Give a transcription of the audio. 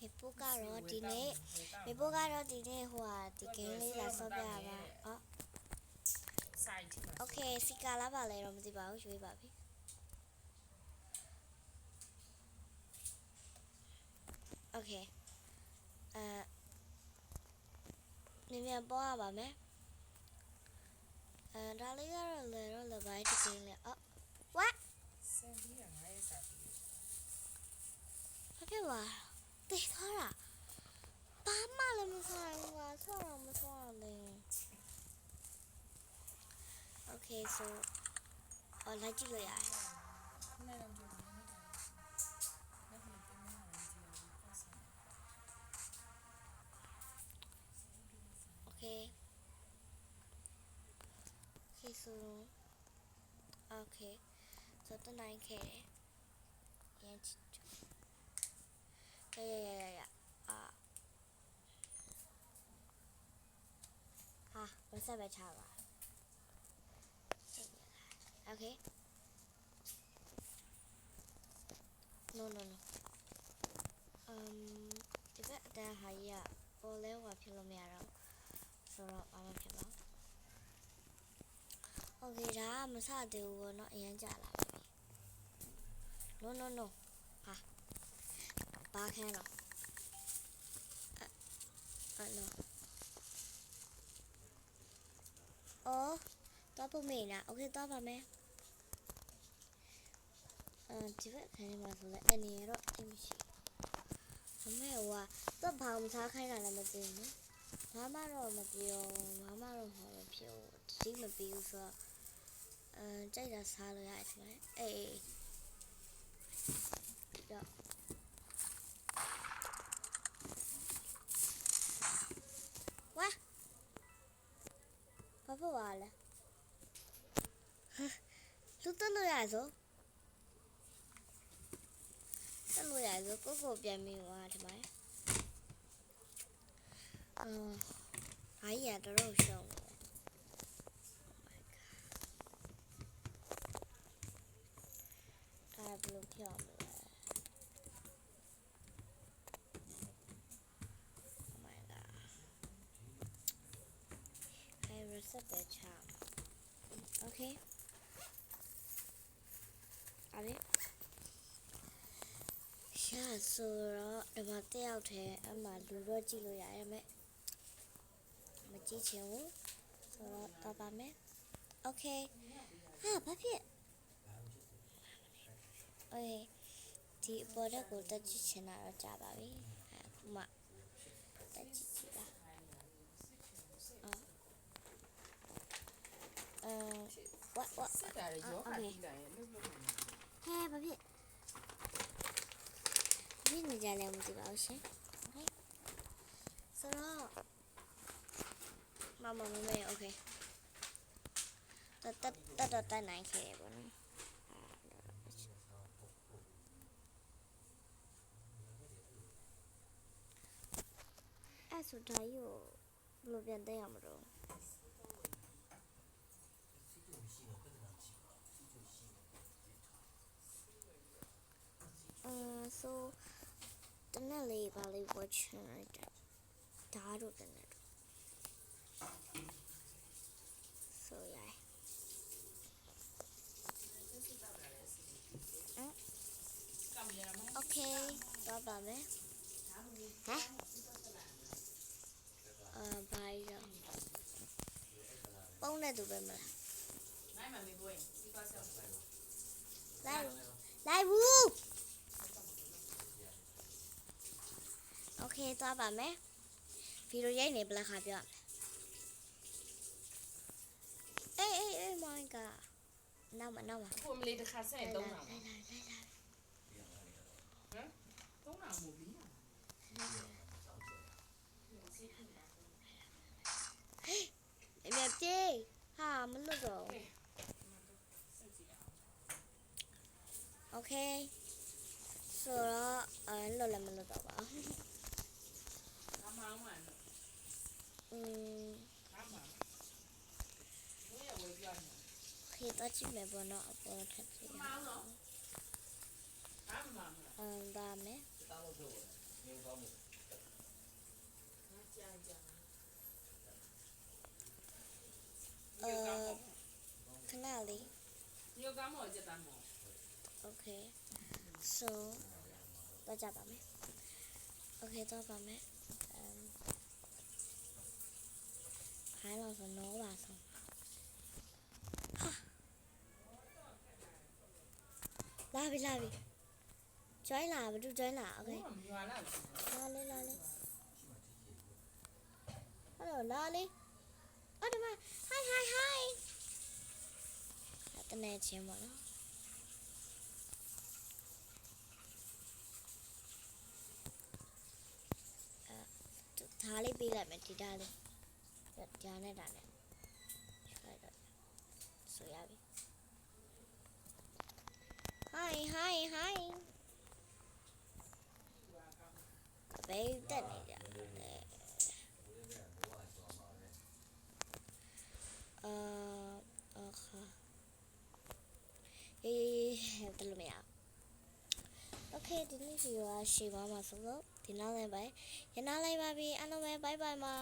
မေပိုကတော့ဒီနေ့မေပိုကတော့ဒီနေ့ဟိုဟာဒီ game လေးလာဆော့ပြရပါအော် Okay စီကာလာပါလဲတော့မသိပါဘူးရွေးပါပြီOkay မြန်မြန်ပေါ်ရပါမယ်ဒါလေးကတော့လေတော့လေပိုင်းဒီ game လေးအော် What စံပြီးရငါရဲ့စာပြီးဘာဖြစ်သွားတေးသွားတာဘာမှလည်းမဆိုင်ဘူးကွာဆော့တော့မဆော့ရလဲ Okay so လိုက်ကြည့်လို့ရတယ်နဲ့တော့ကြည့်နေတယ်လက်နဲ့ပြန်လာတယ်ကြည့်ရအောင်ပတ်စံ Okay Okay so Okay so တနိုင်ခဲ့တယ်ရန်ချစ်ရဟာမဆက်ပဲချပါ Okay no ဒီဘက်အတန်းဟာကြီးကပေါ်လဲဟွာဖြစ်လို့မရတော့ဆိုတော့ဘာမှဖြစ်ပါ Okay ဒါကမစသေးဘူးပေါ့နော်အရင်ကြာလာပြီ No ဟာဘာခန်းတော့no အော်တော့ပုံမေးလား Okay တော့ပါမယ်ဒီဘက်ခန်းထဲမှာဆိုလဲအနေရတော့အမရှိအမေကတော့ဘာမှစားခိုင်းတာလည်းမသိဘူးဘာမှတော့မပြောဘာမှတော့မဖြစ်ဘူးဒီမပြီးဘူးဆိုတော့ကြိုက်တာစားလို့ရတယ်ဆိုရင်အေးတော့ဝါဘာဖြစ်သွားလဲလူတက်လို့ရဆိုတက်လို့ရဆိုကိုပြန်ပြီးသွားတယ်မိုင်းအားရတော့ရှောင်းဒါဘယ်လိုဖြစ်အောင်လဲ Oh my god I reset the chat Okay အဲ့ဒီရှာဆိုတော့ဒီမှာတယောက်တည်းအမှလူတော့ကြည့်လို့ရတယ်မဲ့မကြည့်ချင်ဘူးဆိုတော့တော့ပါမယ် Okay ဟာဘာဖြစ် Okay ဒီပေါ်တက်ကိုတက်ကြည့်ချင်တာတော့ကြာပါပြီအခုမှတက်ကြည့်ပါwhat စစ်တာရောခါကြည့်လိုက်ရင်လှုပ်လို့ဟဲဘာဖြစ်ဒီနေကြလဲမသိပါဘူးရှင် Okay ဆိုတော့မမမေ Okay တက်နိုင်ခဲ့ပေါ့နော်အဲ့ဆိုဒါကြီးကိုဘယ်လိုပြန်တက်ရမလို့so တနက်လေးပါလေး watch လိုက်တာဒါတော့တနက် so yeah Okay တော့ပါမယ်ဟမ်ဘာရောပုံနဲ့တူပဲမလားနိုင်မှာမေဘွေးဒီပါဆောက်လိုက်ဘူး Okay တော့ပါမယ်ဗီဒီယိုရိုက်နေပလားခါပြောအေး my god နောက်မှာကိုမလေးတစ်ခါဆက်ရင်3အောင်ဟမ်3အောင်မူပြီးအမေပြေးဟာမလွတ်တော့ Okay ဆိုတော့လွတ်လည်းမလွတ်တော့ပါဘူးအမောင်းမှာအမောင်းဘယ်ဝယ်ပြနေခေတ္တကြည့်မယ်ပေါ့နော်အပေါ်ထပ်ကြည့်အမောင်းတော့အမောင်းဒါမယ် ခဏလေး 你有感冒就感冒。 Okay so တော့ကြပါမယ် Okay တော့ပါမယ်ခိုင်းလို့ဆိုတော့ပါဆုံးလာပြီ join လာဘာတူ join လာ Okay 我没完了。 လာလေHello လာလေအော်ဒီမှာ hi တနေ့ချင်းပါနော်ဒါလေးပေးလိုက်မယ်ဒီဒါလေးဒါနဲ့ရွှေလိုက်တော့ဆိုရပြီ hi ဘယ်တက်နေကြအခါတလို့မရ Okay ဒီနေ့ဗီဒီယိုကရှေ့ပါမှာဆိုတော့ဒီနောက်လည်းပဲရနာလိုက်ပါပြီအားလုံးပဲ bye bye ပါ